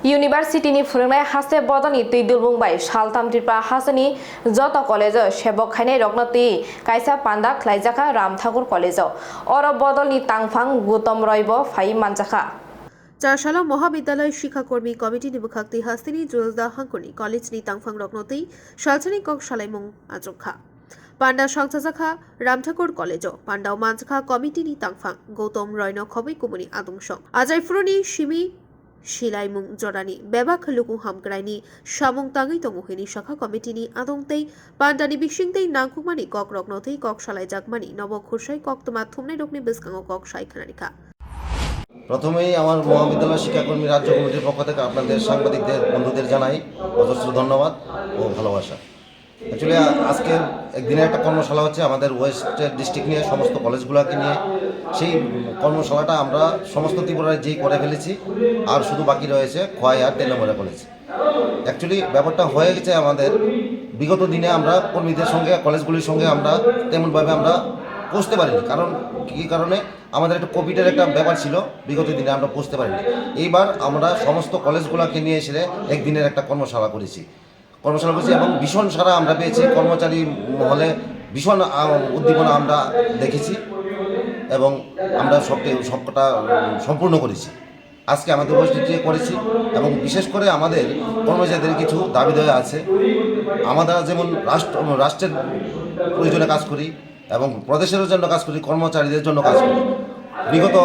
इउनिभार्सिटीनि फोरोंनाय हासे बदलनि तैदुल बुंबाय सालथामथिरपा हासनि जत कलेज सेबक खायनाय रगनति कायसा पान्दा ख्लाइजाखा राम ठाकुर कलेज अर बदलनि तांफां गौतम रयब फाइ मानजाखा चारशाला महाविद्यालय शिक्षाकर्मी कमिटी निबुखाक्ति हास्तिनी जुलदा हांकुनि कलेजनि तांफां रगनति सालसानि कक सालाइमुं आजखा पांडा संसाजाखा रामठाकुर कलेज पांडाव मानजाखा कमिटिनि तांफां गौतम रयन खबै कुमुनि आदंसं आजायफुरनि सिमी शिलाइमुं जरानि बेबाक लुकुं हामग्रायनि सामुं ताङै तंगुहिनि शाखा कमिटिनि आदंतै पांडानि बिसिंतै नांकुमानि कक रगनतै कक सालाइ जागमानि नब खुरसाइ कक तमा थुमनाय रगनि बिसकाङो कक साइखानानिखा প্রথমেই আমার মহাবিদ্যালয় শিক্ষাকর্মী রাজ্য কমিটির পক্ষ থেকে আপনাদের সাংবাদিকদের বন্ধুদের জানাই অজস্র ধন্যবাদ ও ভালোবাসা। অ্যাকচুয়ালি আজকের একদিনের একটা কর্মশালা হচ্ছে আমাদের ওয়েস্টের ডিস্ট্রিক্ট নিয়ে সমস্ত কলেজগুলোকে নিয়ে। সেই কর্মশালাটা আমরা সমস্ত ত্রিপুরায় যেই করে ফেলেছি, আর শুধু বাকি রয়েছে খোয়াই আর 3 নম্বরে কলেজ। অ্যাকচুয়ালি ব্যাপারটা হয়ে গেছে আমাদের বিগত দিনে আমরা কর্মীদের সঙ্গে কলেজগুলির সঙ্গে আমরা তেমনভাবে আমরা পৌঁছতে পারিনি, কারণ কী কারণে আমাদের একটা কোভিডের একটা ব্যাপার ছিল, বিগত দিনে আমরা পৌঁছতে পারিনি। এইবার আমরা সমস্ত কলেজগুলোকে নিয়ে এসে একদিনের একটা কর্মশালা করেছি এবং ভীষণ সারা আমরা পেয়েছি। কর্মচারী মহলে ভীষণ উদ্দীপনা আমরা দেখেছি এবং আমরা সবকটা সম্পূর্ণ করেছি। আজকে আমাদের উপস্থিতি করেছি এবং বিশেষ করে আমাদের কর্মচারীদের কিছু দাবি দেওয়া আছে। আমরা যেমন রাষ্ট্রের প্রয়োজনে কাজ করি এবং প্রদেশের জন্য কাজ করি, কর্মচারীদের জন্য কাজ করি। বিগত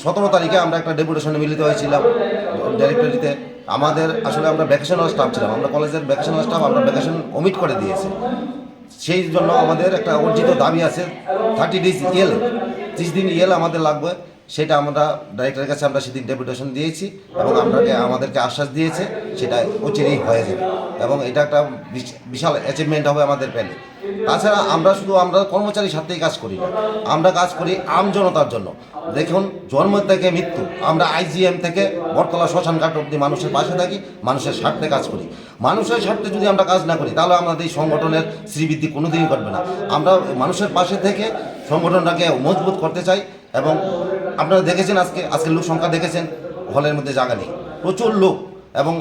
17 তারিখে আমরা একটা ডেপুটেশনে মিলিত হয়েছিলাম ডাইরেক্টরিতে। আমাদের আসলে আমরা ভ্যাকেশনাল স্টাফ ছিলাম, আমরা কলেজের ভ্যাকেশনাল স্টাফ, আমরা ভ্যাকেশন ওমিট করে দিয়েছি। সেই জন্য আমাদের একটা অর্জিত দাবি আছে 30 ডেজ ইএল, 30 দিন ইএল আমাদের লাগবে। সেটা আমরা ডাইরেক্টরের কাছে আমরা সেদিন ডেপুটেশন দিয়েছি এবং আমাদেরকে আশ্বাস দিয়েছে সেটা অচিরেই হয়ে যাবে এবং এটা একটা বিশাল অ্যাচিভমেন্ট হবে আমাদের পেলে। তাছাড়া আমরা কর্মচারীর সাথেই কাজ করি না, আমরা কাজ করি আম জনতার জন্য। দেখুন, জন্ম থেকে মৃত্যু আমরা আইজিএম থেকে বটতলা শ্মশান ঘাট অব্দি মানুষের পাশে থাকি, মানুষের স্বার্থে কাজ করি। মানুষের স্বার্থে যদি আমরা কাজ না করি তাহলে আমাদের এই সংগঠনের শ্রীবৃদ্ধি কোনোদিনই ঘটবে না। আমরা মানুষের পাশে থেকে সংগঠনটাকে মজবুত করতে চাই এবং আপনারা দেখেছেন আজকে লোক সংখ্যা দেখেছেন, হলের মধ্যে জায়গা নেই, প্রচুর লোক এবং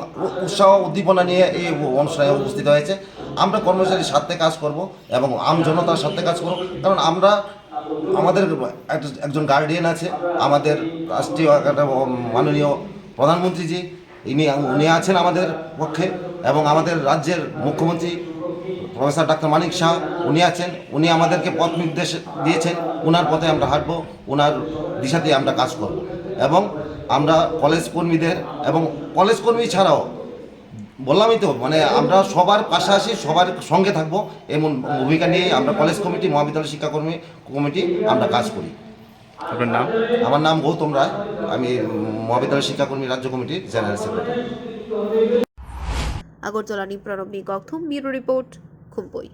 উৎসাহ উদ্দীপনা নিয়ে এই অনুষ্ঠানে উপস্থিত হয়েছে। আমরা কর্মচারীর স্বার্থে কাজ করব এবং আম জনতার স্বার্থে কাজ করব, কারণ আমাদের একজন গার্ডিয়ান আছে, আমাদের রাষ্ট্রীয় মাননীয় প্রধানমন্ত্রীজি, উনি আছেন আমাদের পক্ষে এবং আমাদের রাজ্যের মুখ্যমন্ত্রী প্রফেসর ডাক্তার মানিক শাহ উনি আছেন, উনি আমাদেরকে পথ নির্দেশ দিয়েছেন। ওনার পথে আমরা হাঁটবো, ওনার দিশাতেই আমরা কাজ করব এবং আমরা কলেজ কর্মীদের এবং কলেজ কর্মী ছাড়াও বললামই তো, মানে আমরা সবার পাশাপাশি সবার সঙ্গে থাকবো এমন ভূমিকা নিয়ে আমরা কলেজ কমিটি, মহাবিদ্যালয় শিক্ষাকর্মী কমিটি আমরা কাজ করি। আপনার নাম? আমার নাম গৌতম রায়, আমি মহাবিদ্যালয় শিক্ষাকর্মী রাজ্য কমিটির জেনারেল সেক্রেটারি। আগরতলানি প্রণবনী গৌতম, ব্যুরো রিপোর্ট, খুমপই।